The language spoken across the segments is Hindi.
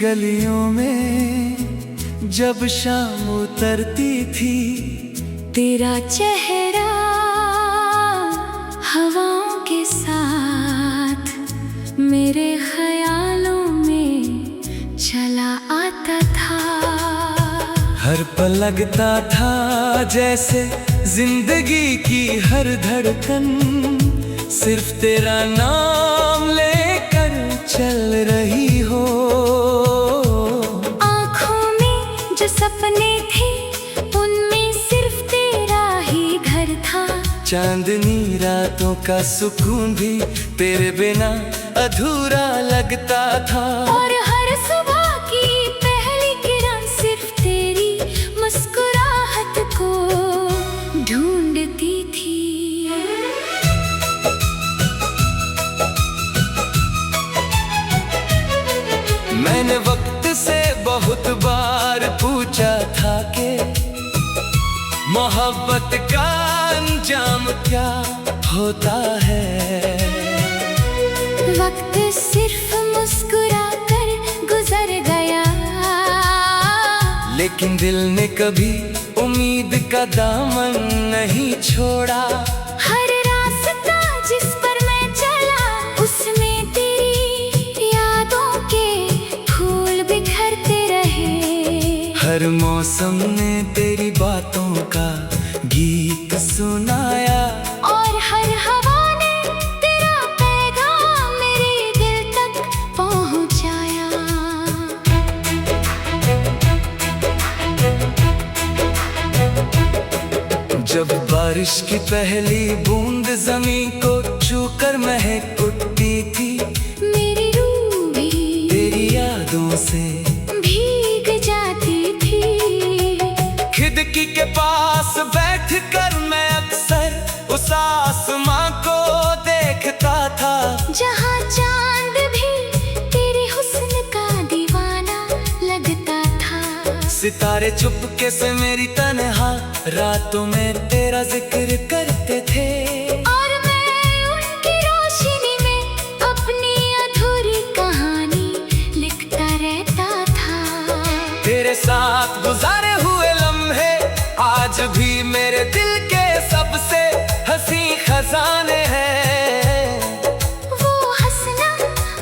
गलियों में जब शाम उतरती थी, तेरा चेहरा हवाओं के साथ मेरे ख्यालों में चला आता था। हर पल लगता था जैसे जिंदगी की हर धड़कन सिर्फ तेरा नाम लेकर चल रही हो। आँखों में जो सपने थे उनमें सिर्फ तेरा ही घर था। चांदनी रातों का सुकून भी तेरे बिना अधूरा लगता था। और हर सुबह की पहली किरण सिर्फ तेरी मुस्कुराहट को ढूंढती थी। मैंने वक्त से बहुत बार पूछा था कि मोहब्बत का अंजाम क्या होता है। वक्त सिर्फ मुस्कुरा कर गुजर गया, लेकिन दिल ने कभी उम्मीद का दामन नहीं छोड़ा। हर रास्ता जिस पर मैं चला उसमें तेरी यादों के फूल बिखरते रहे। हर मौसम ने तेरी बातों का गीत सुनाया, और हर हवा ने तेरा पैगाम मेरे दिल तक पहुंचाया। जब बारिश की पहली बूंद जमीन को छूकर महक उठती थी, मेरी रूह भी तेरी यादों से भीग जाती थी। खिड़की के पास बैठकर मैं अक्सर उस आसमां को देखता था, जहाँ चांद भी तेरे हुस्न का दीवाना लगता था। सितारे चुपके से मेरी तन्हा रातों में तेरा जिक्र करते थे। और मैं उनकी रोशनी में अपनी अधूरी कहानी लिखता रहता था। तेरे साथ गुजारे हुए लम्हे आज भी मेरे दिल के सबसे हंसी खजाने हैं। वो हंसना,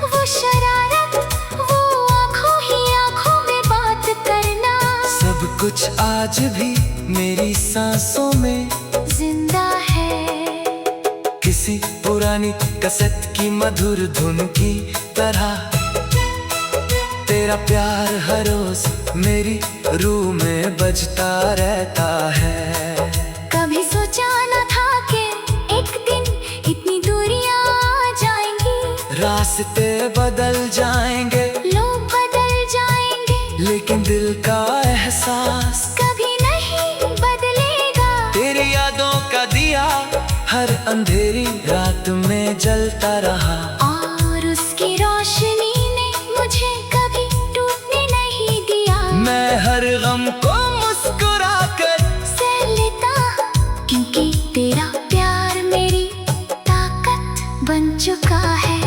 वो शरारत, वो आँखों ही आँखों में बात करना, सब कुछ आज भी मेरी सांसों में जिंदा है। किसी पुरानी कैसेट की मधुर धुन की तरह तेरा प्यार हर रोज मेरी रूह में बजता रहता है। कभी सोचा न था कि एक दिन इतनी दूरियां आ जाएंगी, रास्ते बदल जाएंगे, लोग बदल जाएंगे, लेकिन दिल का एहसास कभी नहीं बदलेगा। तेरी यादों का दिया हर अंधेरी रात में जलता रहा, और उसकी रोशनी ने मुझे कभी टूटने नहीं दिया। मैं हर गम को मुस्कुरा कर सह लेता, क्योंकि तेरा प्यार मेरी ताकत बन चुका है।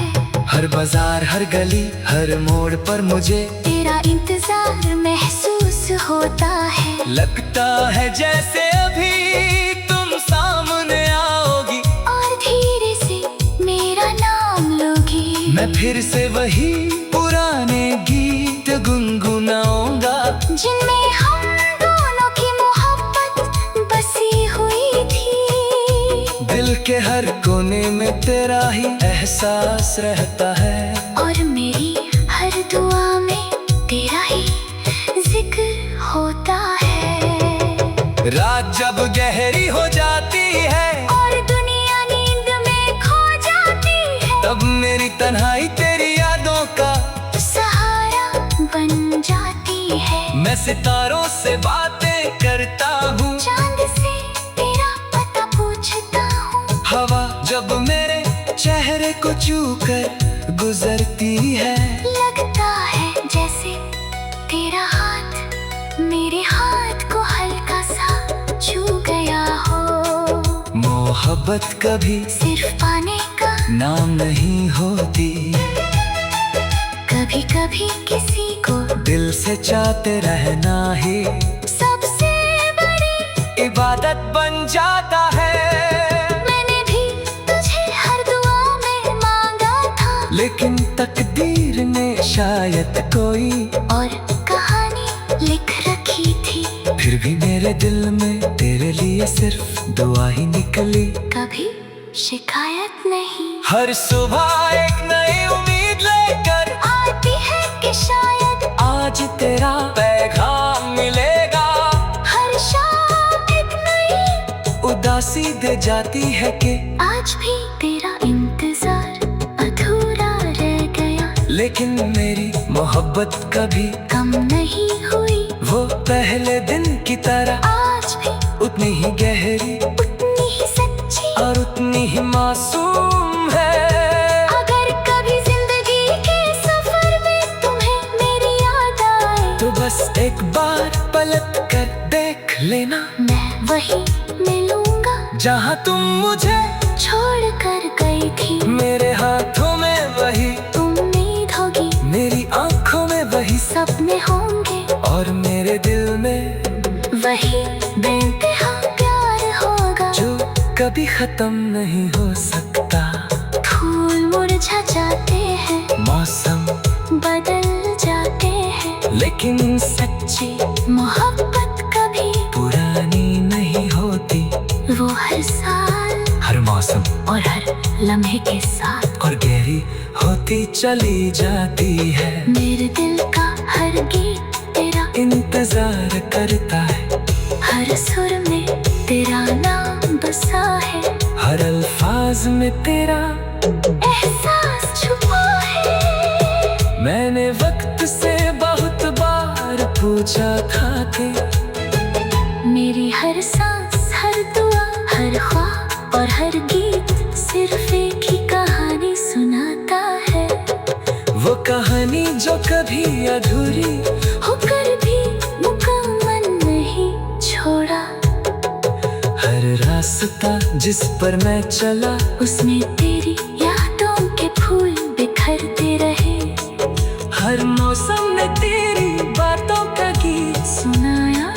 हर बाजार हर गली हर मोड़ पर मुझे तेरा इंतजार महसूस होता है। लगता है जैसे अभी तुम सामने आओगी, और धीरे से मेरा नाम लोगी। मैं फिर से वही पुराने गीत गुनगुनाऊंगा, जिनमें हम दोनों की मोहब्बत बसी हुई थी। दिल के हर कोने में तेरा ही एहसास रहता है, और मेरी हर दुआ में तेरा ही जिक्र होता है। रात जब गहरी हो जाती है और दुनिया नींद में खो जाती है, तब मेरी तन्हाई तेरी यादों का सहारा बन जाती है। मैं सितारों से बातें करता हूँ, चांद से तेरा पता पूछता हूँ। हवा जब मेरे चेहरे को छू कर गुजरती है, लगता है जैसे तेरा हाथ मेरे हाथ को हल्का सा छू गया हो। मोहब्बत कभी सिर्फ पाने का नाम नहीं होती, कभी कभी किसी को दिल से चाहते रहना ही सबसे बड़ी इबादत बन जाता है। मैंने भी तुझे हर दुआ में मांगा था, लेकिन तकदीर ने शायद कोई और कहानी लिख रखी थी। फिर भी मेरे दिल में तेरे लिए सिर्फ दुआ ही निकली। कभी शिकायत नहीं, हर सुबह एक नई उम्मीद लेकर आती है कि शायद आज तेरा पैगाम मिलेगा। हर शाम एक नई उदासी दे जाती है कि आज भी तेरा इंतजार अधूरा रह गया। लेकिन मेरी मोहब्बत कभी कम नहीं हुई, वो पहले दिन की तरह आज भी उतनी ही गहरी उतनी ही सच्ची और उतनी ही मासूम है। अगर कभी जिंदगी के सफर में तुम्हें मेरी याद आए, तो बस एक बार पलट कर देख लेना, मैं वही मिलूंगा जहाँ तुम मुझे छोड़ कर गई थी। मेरे हाथों में वही उम्मीद होगी, मेरी आंखों में वही सपने होंगे, और मेरे दिल में वही बेइंतहा प्यार होगा जो कभी खत्म नहीं हो सकता। फूल मुरझा जाते हैं, मौसम बदल जाते हैं, लेकिन सच्ची मोहब्बत कभी पुरानी नहीं होती। वो हर साल हर मौसम और हर लम्हे के साथ और गहरी होती चली जाती है। मेरे दिल का हर गीत तेरा इंतजार करता है, हर सुर में तेरा नाम बसा है, हर अल्फाज में तेरा एहसास छुपा है। मैंने वक्त से बहुत बार पूछा था कि मेरी हर सांस, हर दुआ, हर ख्वाब और हर गीत सिर्फ एक ही कहानी सुनाता है। वो कहानी जो कभी अधूरी होकर भी मुकम्मल नहीं छोड़ा। हर रास्ता जिस पर मैं चला उसमें तेरी यादों के फूल बिखरते रहे। हर मौसम ने तेरी बातों का गीत सुनाया।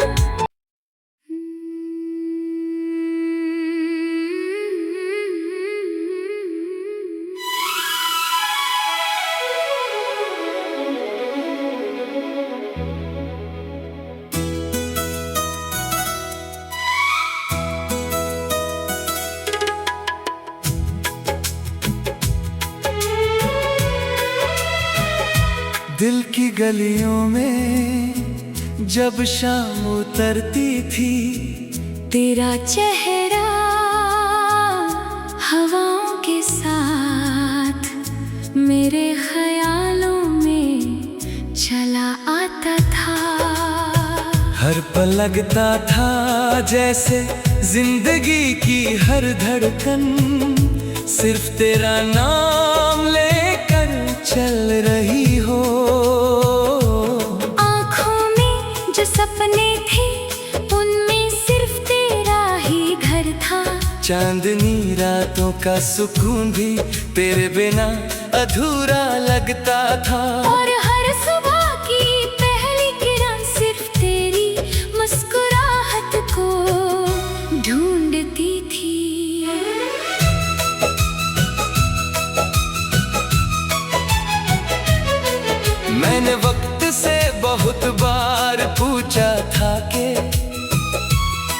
दिल की गलियों में जब शाम उतरती थी, तेरा चेहरा हवाओं के साथ मेरे ख्यालों में चला आता था। हर पल लगता था जैसे जिंदगी की हर धड़कन सिर्फ तेरा नाम लेकर चल रही हो। आँखों में जो सपने थे उनमें सिर्फ तेरा ही घर था। चांदनी रातों का सुकून भी तेरे बिना अधूरा लगता था। और हर सुबह की पहली किरण सिर्फ तेरी मुस्कुराहट को ढूंढती थी। मैंने वक्त से बहुत बार पूछा था कि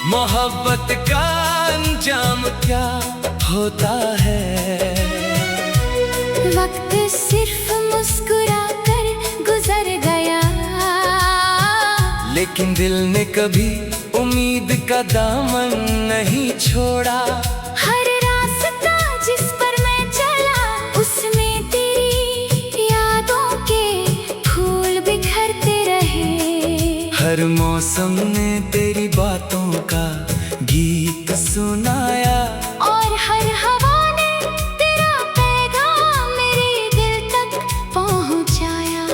मोहब्बत का अंजाम क्या होता है। वक्त सिर्फ मुस्कुरा कर गुजर गया, लेकिन दिल ने कभी उम्मीद का दामन नहीं छोड़ा। हर रास्ता जिस पर मैं चला उसमें तेरी यादों के फूल बिखरते रहे। हर मौसम ने तेरी बातों का गीत सुनाया। और हर हवा ने तेरा पैगाम मेरे दिल तक पहुंचाया।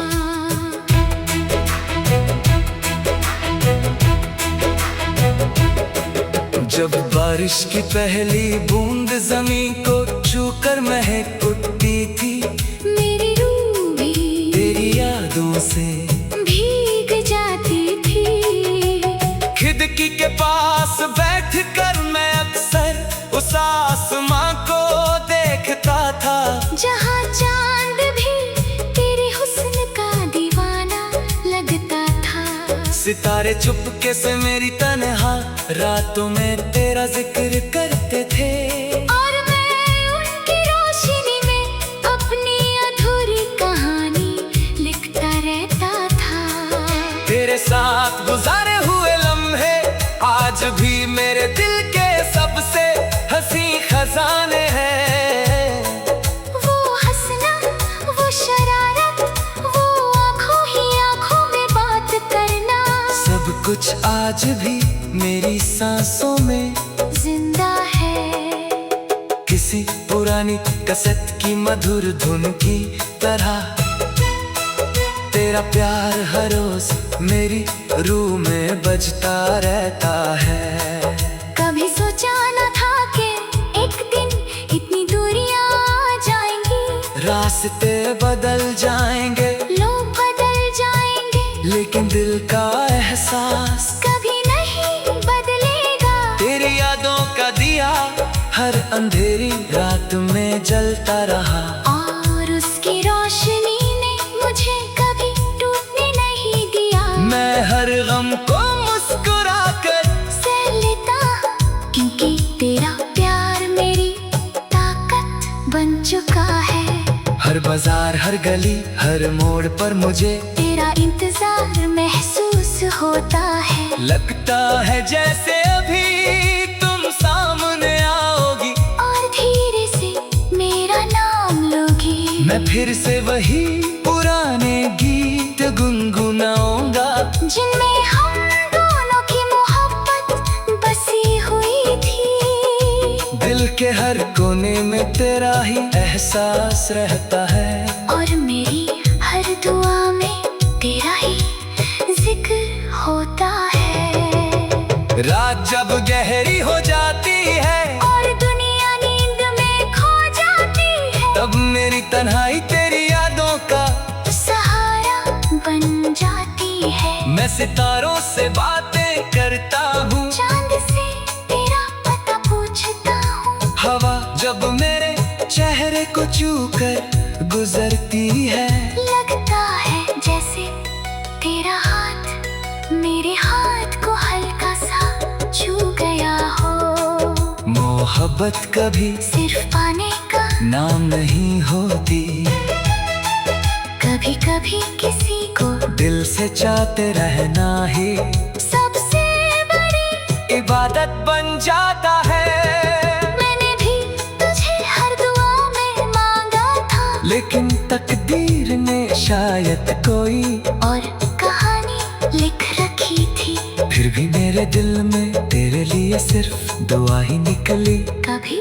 जब बारिश की पहली बूंद जमीन को छूकर महक उठती थी, मेरी रूह भी तेरी यादों से खिड़की के पास बैठकर मैं अक्सर उस आसमां को देखता था, जहाँ चांद भी तेरे हुस्न का दीवाना लगता था। सितारे चुपके से मेरी तन्हा रातों में तेरा जिक्र करते थे, और मैं उनकी रोशनी में अपनी अधूरी कहानी लिखता रहता था। तेरे साथ गुजारे हुए लम्हे आज भी मेरे दिल के सबसे हंसी खजाने हैं। वो हंसना, वो शरारत, वो आंखों ही आंखों में बात करना, सब कुछ आज भी मेरी सांसों में जिंदा है। किसी पुरानी कैसेट की मधुर धुन की तरह तेरा प्यार हर रोज मेरी रूह में बजता रहता है। कभी सोचा न था कि एक दिन इतनी दूरियां आ जाएंगी, रास्ते बदल जाएंगे, लोग बदल जाएंगे, लेकिन दिल का एहसास कभी नहीं बदलेगा। तेरी यादों का दिया हर अंधेरी रात में जलता रहा, और उसकी रोशनी ने मुझे कभी टूटने नहीं दिया। मैं हर गम को मुस्कुराकर सह लेता हूँ, क्योंकि तेरा प्यार मेरी ताकत बन चुका है। हर बाजार हर गली हर मोड़ पर मुझे तेरा इंतजार महसूस होता है, लगता है जैसे अभी तुम सामने आओगी, और धीरे से मेरा नाम लोगी। मैं फिर से वही पुराने गीत गुनगुनाऊंगा, जिनमें हम दोनों की मोहब्बत बसी हुई थी। दिल के हर कोने में तेरा ही एहसास रहता है, और मेरी हर दुआ में तेरा ही जिक्र होता है। रात जब गहरी हो जाती है और दुनिया नींद में खो जाती है, तब मेरी तन्हाई तेरी यादों का सहारा बन जाती है। मैं सितारों से बातें करता हूँ, चांद से तेरा पता पूछता हूँ, हवा जब मेरे चेहरे को छू कर गुजरती है, लगता है जैसे तेरा हाथ मेरे हाथ को हल्का सा छू गया हो। मोहब्बत कभी सिर्फ पाने का नाम नहीं होती, कभी कभी किसी को दिल से चाहते रहना ही सबसे बड़ी इबादत बन जाता है। मैंने भी तुझे हर दुआ में मांगा था, लेकिन तकदीर ने शायद कोई और कहानी लिख रखी थी। फिर भी मेरे दिल में तेरे लिए सिर्फ दुआ ही निकली, कभी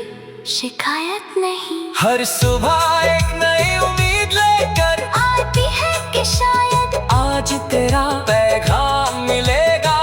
शिकायत नहीं। हर सुबह एक नई उम्मीद लेकर आती है कि शायद आज तेरा पैगाम मिलेगा,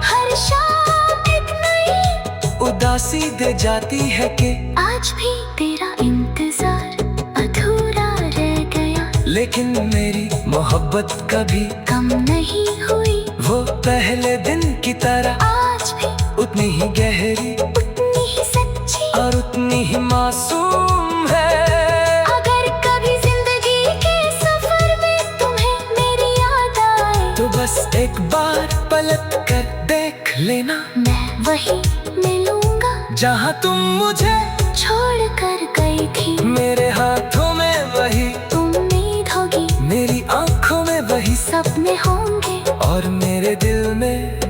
हर शाम एक नई उदासी दे जाती है कि आज भी तेरा इंतजार अधूरा रह गया, लेकिन मेरी मोहब्बत कभी कम नहीं हुई। वो पहले दिन की तरह आज भी उतनी ही गहरी उतनी ही सच्ची, और उतनी ही मासूम है। अगर कभी जिंदगी के सफर में तुम्हें मेरी याद आए, तो बस एक बार पलट कर देख लेना, मैं वही मिलूंगा जहाँ तुम मुझे छोड़ कर गई थी। मेरे हाथों में वही उम्मीद होगी, मेरी आंखों में वही सपने होंगे, और मेरे दिल में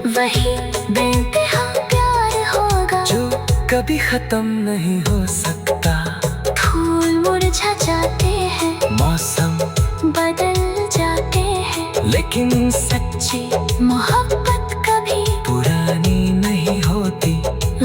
वही बेइंतहा प्यार होगा, जो कभी खत्म नहीं हो सकता। फूल मुरझा जाते हैं, मौसम बदल जाते हैं, लेकिन सच्ची मोहब्बत कभी पुरानी नहीं होती।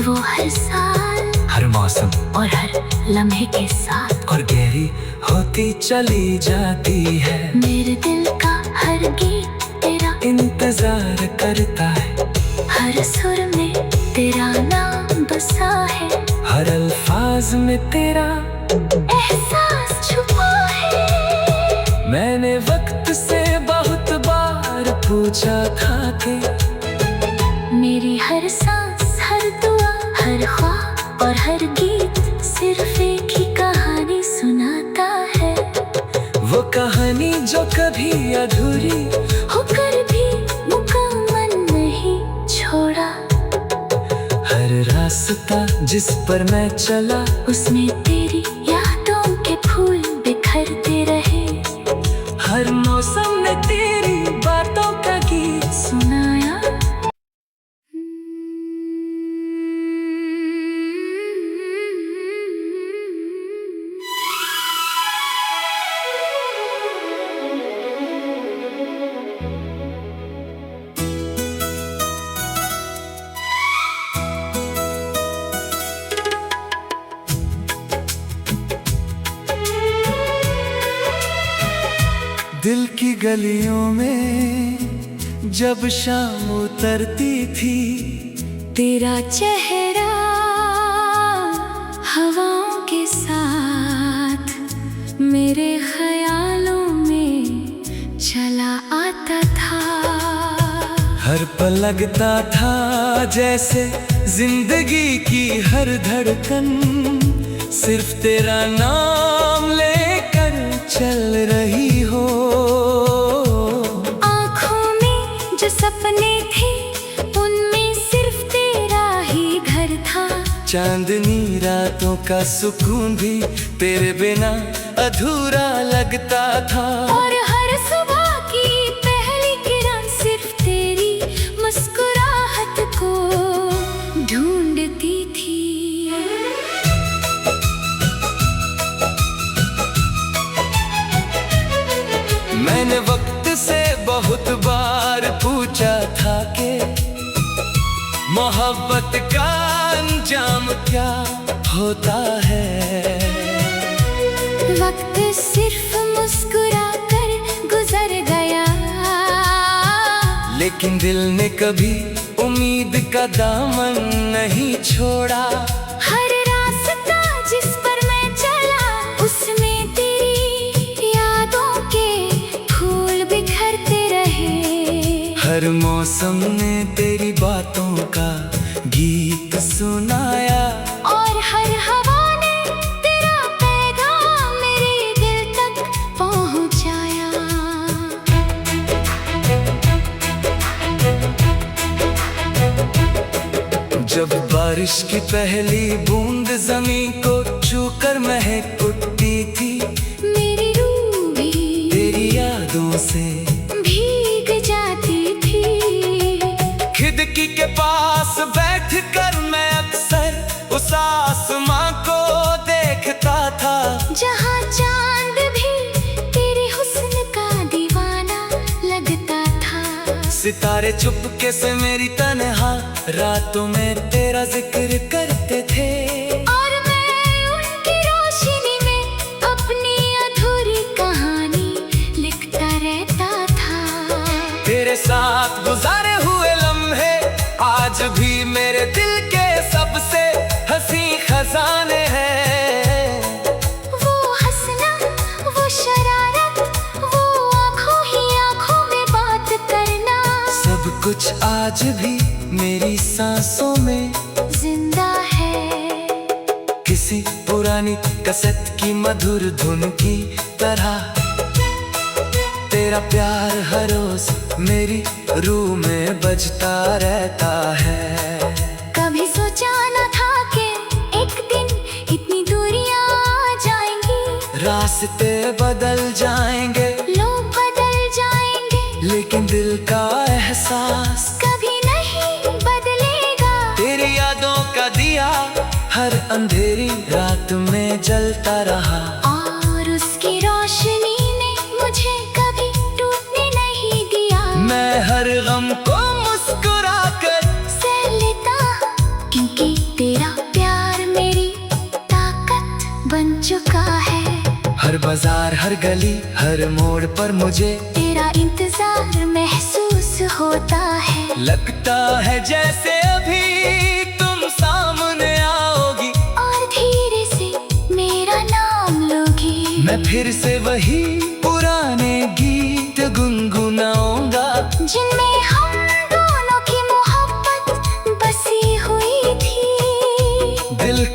वो हर साल हर मौसम और हर लम्हे के साथ और गहरी होती चली जाती है। मेरे दिल का हर गीत तेरा इंतजार करता है, हर सुर में तेरा नाम बसा है, हर अल्फाज में तेरा एहसास छुपा है। मैंने वक्त से बहुत बार पूछा था कि मेरी हर सांस, हर दुआ, हर ख्वाब और हर गीत सिर्फ एक ही कहानी सुनाता है। वो कहानी जो कभी अधूरी होकर भी मुकम्मल नहीं छोड़ा। हर रास्ता जिस पर मैं चला उसमें तेरी यादों के फूल बिखरते रहे। हर मौसम ने तेरी बातों का गीत सुनाया। दिल की गलियों में जब शाम उतरती थी, तेरा चेहरा हवाओं के साथ मेरे ख्यालों में चला आता था। हर पल लगता था जैसे जिंदगी की हर धड़कन सिर्फ तेरा नाम लेकर चल रही हो। आँखों में जो सपने थे उनमें सिर्फ तेरा ही घर था। चांदनी रातों का सुकून भी तेरे बिना अधूरा लगता था। और हर सुबह की पहली किरण सिर्फ तेरी मुस्कुराहट को ढूंढती थी। मैंने वक्त से बहुत बार पूछा था कि मोहब्बत का अंजाम क्या होता है। वक्त सिर्फ मुस्कुरा कर गुजर गया, लेकिन दिल ने कभी उम्मीद का दामन नहीं छोड़ा। हर रास्ता जिस पर मैं चला उसमें तेरी यादों के फूल बिखरते रहे। हर मौसम ने तेरी बातों का गीत सुनाया। और हर हवा ने तेरा पैगाम मेरे दिल तक पहुंचाया। जब बारिश की पहली बूंद जमीन को छूकर महक उठती थी, मेरी रूह भी तेरी यादों से भीग जाती थी। खिड़की के पास बैठकर मैं अक्सर उस आसमां को देखता था, जहाँ चांद भी तेरे हुस्न का दीवाना लगता था। सितारे चुपके से मेरी तन्हा रातों में तेरा जिक्र करते थे। और मैं उनकी रोशनी में अपनी अधूरी कहानी लिखता रहता था। तेरे साथ गुजारे हुए लम्हे आज भी मेरे दिल के सबसे हंसी खजाने हैं। वो हंसना, वो शरारत, वो आँखों ही आँखों में बात करना, सब कुछ आज भी मेरी सांसों में जिंदा है। किसी पुरानी कैसेट की मधुर धुन की तरह तेरा प्यार हर रोज मेरी रूह में बजता रहता है। कभी सोचा न था कि एक दिन इतनी दूरियां आ जाएंगी। रास्ते बदल जाएंगे, लोग बदल जाएंगे, लेकिन दिल का एहसास कभी नहीं बदलेगा। तेरी यादों का दिया हर अंधेरी रात में जलता रहा। और उसकी रोशनी ने मुझे कभी टूटने नहीं दिया। मैं हर गम को मुस्कुरा कर सह लेता, क्योंकि तेरा प्यार मेरी ताकत बन चुका है। हर बाजार हर गली हर मोड़ पर मुझे तेरा इंतजार महसूस होता है। लगता है जैसे अभी तुम सामने आओगी और धीरे से मेरा नाम लोगी। मैं फिर से वही पुराने गीत गुनगुनाऊंगा, जिनमें हम दोनों की मोहब्बत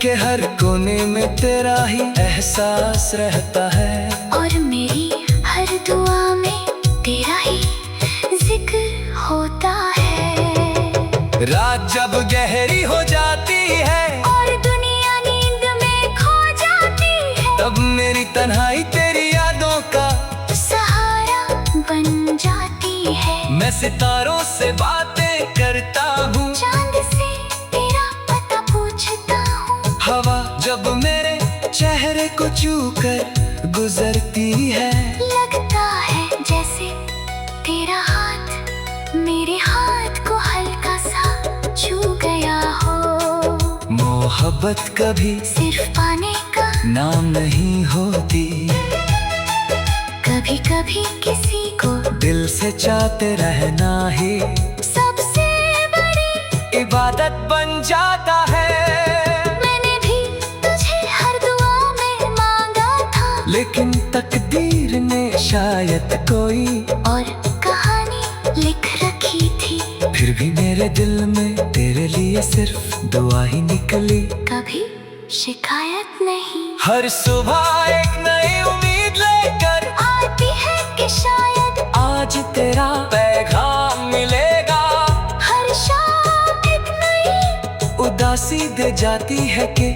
के हर कोने में तेरा ही एहसास रहता है, और मेरी हर दुआ में तेरा ही जिक्र होता है। रात जब गहरी हो जाती है और दुनिया नींद में खो जाती है, तब मेरी तन्हाई तेरी यादों का सहारा बन जाती है। मैं सितारों से बातें करता हूँ, चांद से तेरा पता पूछता हूँ। हवा जब मेरे चेहरे को छू कर गुजरती है, लगता है जैसे तेरा हाथ मेरे हाथ को हल्का सा छू गया हो। मोहब्बत कभी सिर्फ पाने का नाम नहीं होती, कभी कभी किसी को दिल से चाहते रहना ही सबसे बड़ी इबादत बन जाता है। मैंने भी तुझे हर दुआ में मांगा था, लेकिन तकदीर ने शायद कोई और कहानी लिख रखी थी। फिर भी मेरे दिल में तेरे लिए सिर्फ दुआ ही निकली। कभी शिकायत नहीं, हर सुबह एक नई उम्मीद लेकर आती है कि शायद आज तेरा पैगाम मिलेगा। हर शाम एक नई उदासी दे जाती है कि